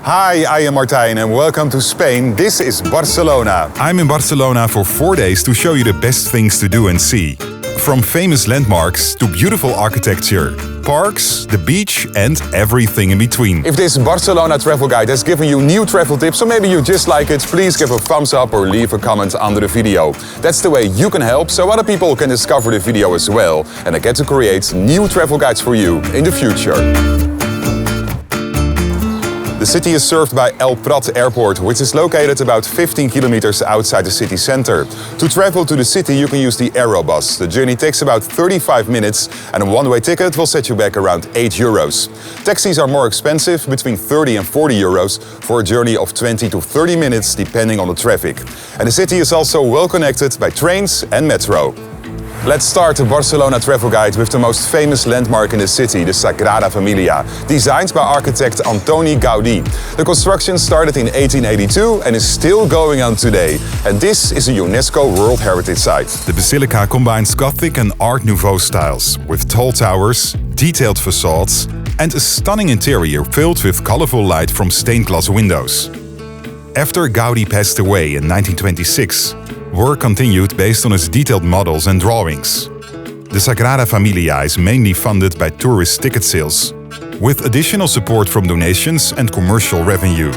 Hi, I am Martijn and welcome to Spain. This is Barcelona. I'm in Barcelona for 4 days to show you the best things to do and see. From famous landmarks to beautiful architecture, parks, the beach and everything in between. If this Barcelona travel guide has given you new travel tips or maybe you just like it, please give a thumbs up or leave a comment under the video. That's the way you can help so other people can discover the video as well. And I get to create new travel guides for you in the future. The city is served by El Prat Airport, which is located about 15 kilometers outside the city center. To travel to the city, you can use the Aerobus. The journey takes about 35 minutes and a one-way ticket will set you back around €8. Taxis are more expensive, between 30 and 40 euros, for a journey of 20 to 30 minutes, depending on the traffic. And the city is also well connected by trains and metro. Let's start the Barcelona travel guide with the most famous landmark in the city, the Sagrada Familia, designed by architect Antoni Gaudí. The construction started in 1882 and is still going on today. And this is a UNESCO World Heritage Site. The basilica combines Gothic and Art Nouveau styles, with tall towers, detailed facades, and a stunning interior filled with colorful light from stained glass windows. After Gaudí passed away in 1926, work continued based on his detailed models and drawings. The Sagrada Familia is mainly funded by tourist ticket sales, with additional support from donations and commercial revenue.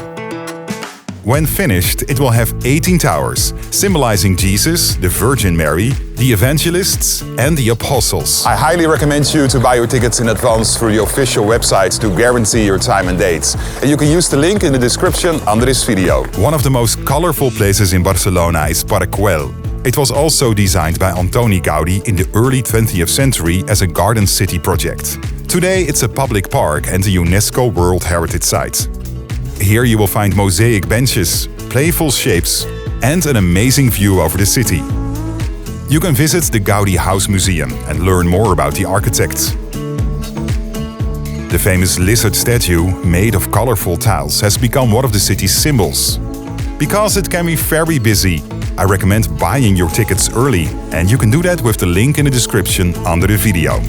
When finished, it will have 18 towers, symbolizing Jesus, the Virgin Mary, the evangelists and the apostles. I highly recommend you to buy your tickets in advance through the official website to guarantee your time and dates. And you can use the link in the description under this video. One of the most colorful places in Barcelona is Park Güell. It was also designed by Antoni Gaudí in the early 20th century as a garden city project. Today it's a public park and a UNESCO World Heritage Site. Here you will find mosaic benches, playful shapes and an amazing view over the city. You can visit the Gaudí House Museum and learn more about the architect. The famous lizard statue, made of colorful tiles, has become one of the city's symbols. Because it can be very busy, I recommend buying your tickets early, and you can do that with the link in the description under the video.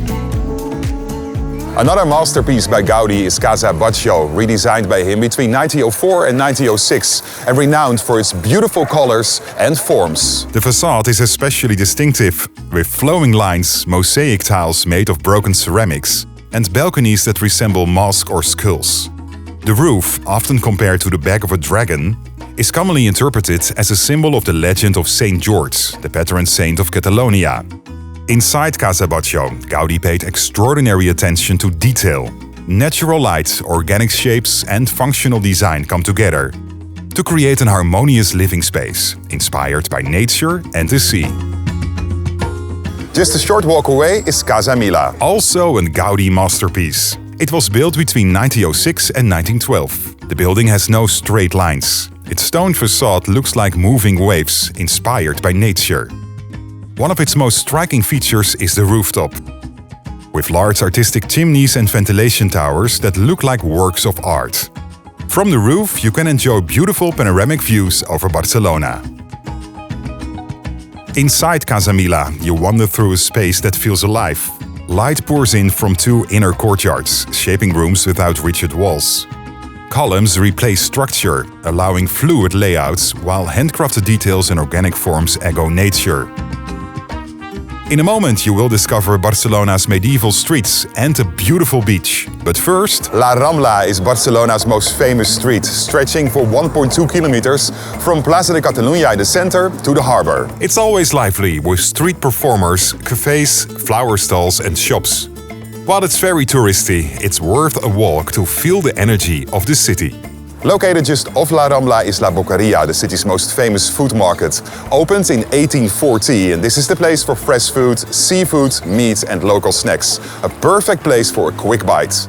Another masterpiece by Gaudí is Casa Batlló, redesigned by him between 1904 and 1906 and renowned for its beautiful colors and forms. The facade is especially distinctive, with flowing lines, mosaic tiles made of broken ceramics, and balconies that resemble masks or skulls. The roof, often compared to the back of a dragon, is commonly interpreted as a symbol of the legend of Saint George, the patron saint of Catalonia. Inside Casa Batlló, Gaudí paid extraordinary attention to detail. Natural light, organic shapes and functional design come together to create an harmonious living space, inspired by nature and the sea. Just a short walk away is Casa Milà. Also a Gaudí masterpiece. It was built between 1906 and 1912. The building has no straight lines. Its stone facade looks like moving waves, inspired by nature. One of its most striking features is the rooftop, with large artistic chimneys and ventilation towers that look like works of art. From the roof, you can enjoy beautiful panoramic views over Barcelona. Inside Casa Milà, you wander through a space that feels alive. Light pours in from two inner courtyards, shaping rooms without rigid walls. Columns replace structure, allowing fluid layouts, while handcrafted details and organic forms echo nature. In a moment you will discover Barcelona's medieval streets and a beautiful beach. But first, La Rambla is Barcelona's most famous street, stretching for 1.2 kilometers from Plaça de Catalunya in the center to the harbor. It's always lively with street performers, cafes, flower stalls and shops. While it's very touristy, it's worth a walk to feel the energy of the city. Located just off La Rambla is La Boqueria, the city's most famous food market. Opened in 1840, and this is the place for fresh food, seafood, meat and local snacks. A perfect place for a quick bite.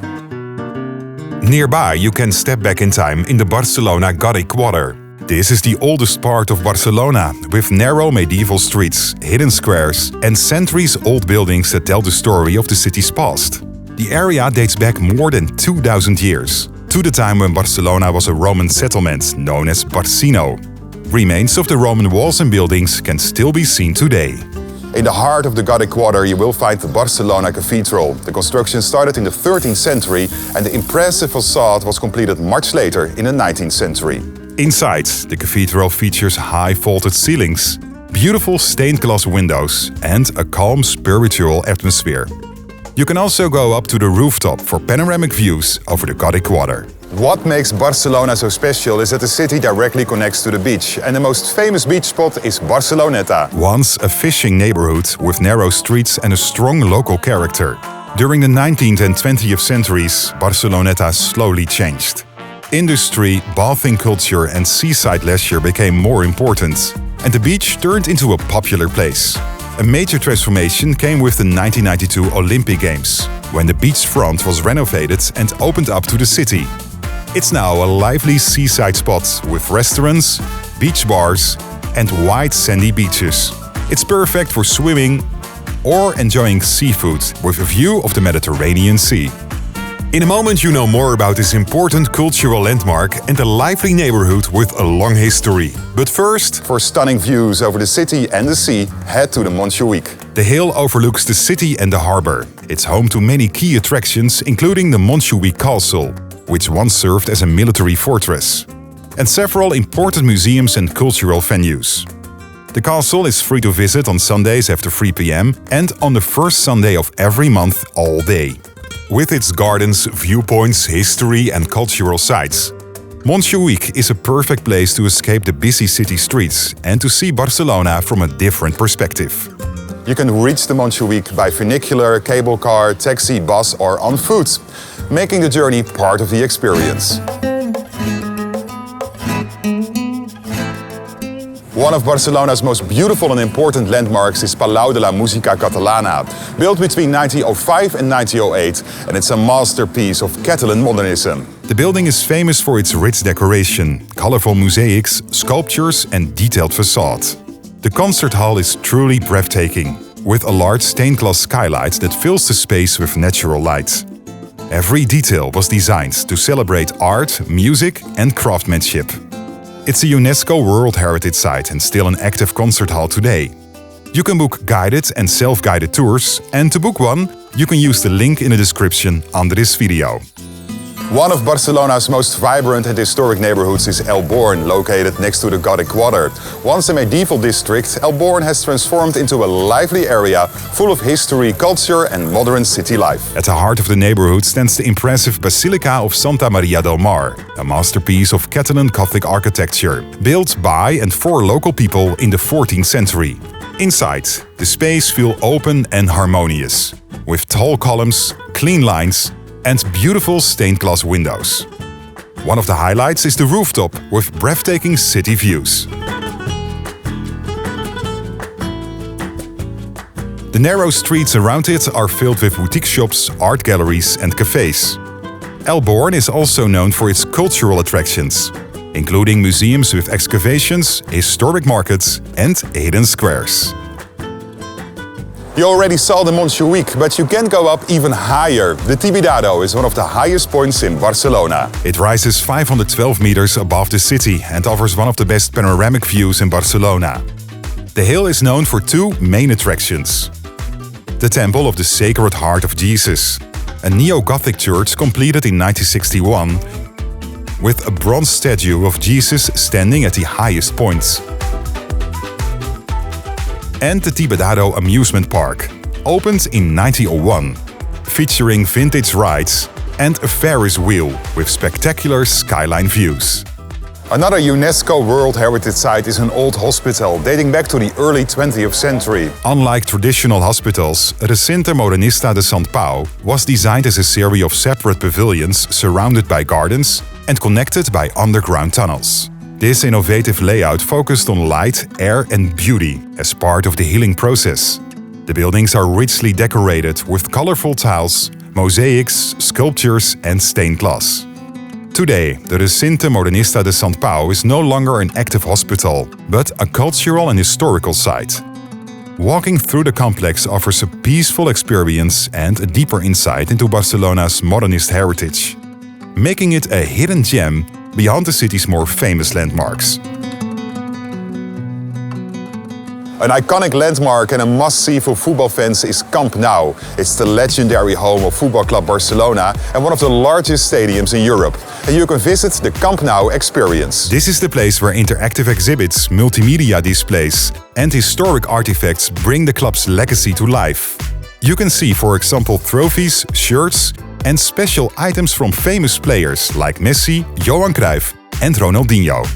Nearby, you can step back in time in the Barcelona Gothic quarter. This is the oldest part of Barcelona, with narrow medieval streets, hidden squares and centuries-old buildings that tell the story of the city's past. The area dates back more than 2,000 years, to the time when Barcelona was a Roman settlement known as Barcino. Remains of the Roman walls and buildings can still be seen today. In the heart of the Gothic quarter you will find the Barcelona Cathedral. The construction started in the 13th century and the impressive facade was completed much later in the 19th century. Inside, the cathedral features high vaulted ceilings, beautiful stained glass windows and a calm spiritual atmosphere. You can also go up to the rooftop for panoramic views over the Gothic quarter. What makes Barcelona so special is that the city directly connects to the beach, and the most famous beach spot is Barceloneta. Once a fishing neighborhood with narrow streets and a strong local character. During the 19th and 20th centuries, Barceloneta slowly changed. Industry, bathing culture and seaside leisure became more important, and the beach turned into a popular place. A major transformation came with the 1992 Olympic Games, when the beachfront was renovated and opened up to the city. It's now a lively seaside spot with restaurants, beach bars and wide sandy beaches. It's perfect for swimming or enjoying seafood with a view of the Mediterranean Sea. In a moment you know more about this important cultural landmark and a lively neighborhood with a long history. But first, for stunning views over the city and the sea, head to the Montjuïc. The hill overlooks the city and the harbor. It's home to many key attractions, including the Montjuïc Castle, which once served as a military fortress, and several important museums and cultural venues. The castle is free to visit on Sundays after 3 p.m. and on the first Sunday of every month all day. With its gardens, viewpoints, history and cultural sites, Montjuïc is a perfect place to escape the busy city streets and to see Barcelona from a different perspective. You can reach the Montjuïc by funicular, cable car, taxi, bus or on foot, making the journey part of the experience. One of Barcelona's most beautiful and important landmarks is Palau de la Música Catalana, built between 1905 and 1908, and it's a masterpiece of Catalan modernism. The building is famous for its rich decoration, colorful mosaics, sculptures and detailed facade. The concert hall is truly breathtaking, with a large stained glass skylight that fills the space with natural light. Every detail was designed to celebrate art, music and craftsmanship. It's a UNESCO World Heritage Site and still an active concert hall today. You can book guided and self-guided tours, and to book one, you can use the link in the description under this video. One of Barcelona's most vibrant and historic neighborhoods is El Born, located next to the Gothic quarter. Once a medieval district, El Born has transformed into a lively area full of history, culture and modern city life. At the heart of the neighborhood stands the impressive Basilica of Santa Maria del Mar, a masterpiece of Catalan Gothic architecture, built by and for local people in the 14th century. Inside, the space feels open and harmonious, with tall columns, clean lines and beautiful stained glass windows. One of the highlights is the rooftop with breathtaking city views. The narrow streets around it are filled with boutique shops, art galleries and cafes. El Born is also known for its cultural attractions, including museums with excavations, historic markets and hidden squares. You already saw the Montjuïc, but you can go up even higher. The Tibidabo is one of the highest points in Barcelona. It rises 512 meters above the city and offers one of the best panoramic views in Barcelona. The hill is known for two main attractions. The Temple of the Sacred Heart of Jesus, a neo-Gothic church completed in 1961, with a bronze statue of Jesus standing at the highest point. And the Tibidabo amusement park, opened in 1901, featuring vintage rides and a Ferris wheel with spectacular skyline views. Another UNESCO World Heritage Site is an old hospital dating back to the early 20th century. Unlike traditional hospitals, Recinte Modernista de Sant was designed as a series of separate pavilions surrounded by gardens and connected by underground tunnels. This innovative layout focused on light, air and beauty as part of the healing process. The buildings are richly decorated with colorful tiles, mosaics, sculptures and stained glass. Today, the Recinte Modernista de Sant is no longer an active hospital, but a cultural and historical site. Walking through the complex offers a peaceful experience and a deeper insight into Barcelona's modernist heritage, making it a hidden gem beyond the city's more famous landmarks. An iconic landmark and a must-see for football fans is Camp Nou. It's the legendary home of Football Club Barcelona and one of the largest stadiums in Europe. And you can visit the Nou Experience. This is the place where interactive exhibits, multimedia displays, and historic artifacts bring the club's legacy to life. You can see, for example, trophies, shirts, and special items from famous players like Messi, Johan Cruyff, and Ronaldinho.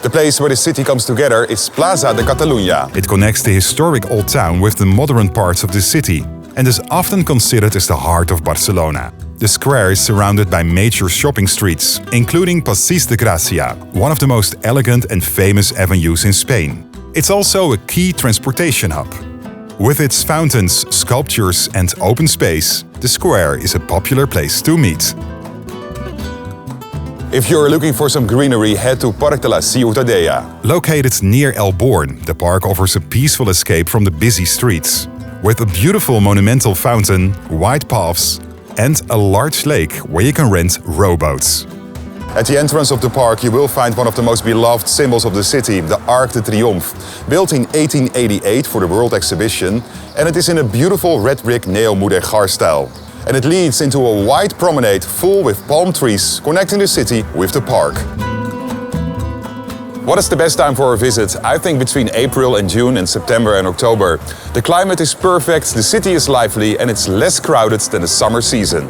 The place where the city comes together is Plaça de Catalunya. It connects the historic old town with the modern parts of the city and is often considered as the heart of Barcelona. The square is surrounded by major shopping streets, including Passeig de Gràcia, one of the most elegant and famous avenues in Spain. It's also a key transportation hub. With its fountains, sculptures, and open space, the square is a popular place to meet. If you're looking for some greenery, head to Parc de la Ciutadella. Located near El Born, the park offers a peaceful escape from the busy streets. With a beautiful monumental fountain, wide paths, and a large lake where you can rent rowboats. At the entrance of the park you will find one of the most beloved symbols of the city, the Arc de Triomf, built in 1888 for the World Exhibition, and it is in a beautiful red brick neo-Mudéjar style. And it leads into a wide promenade full with palm trees, connecting the city with the park. What is the best time for a visit? I think between April and June and September and October. The climate is perfect, the city is lively, and it's less crowded than the summer season.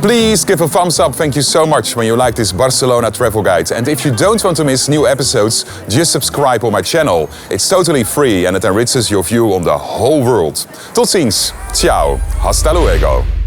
Please give a thumbs up, thank you so much, when you like this Barcelona travel guide. And if you don't want to miss new episodes, just subscribe on my channel. It's totally free and it enriches your view on the whole world. Tot ziens, ciao, hasta luego.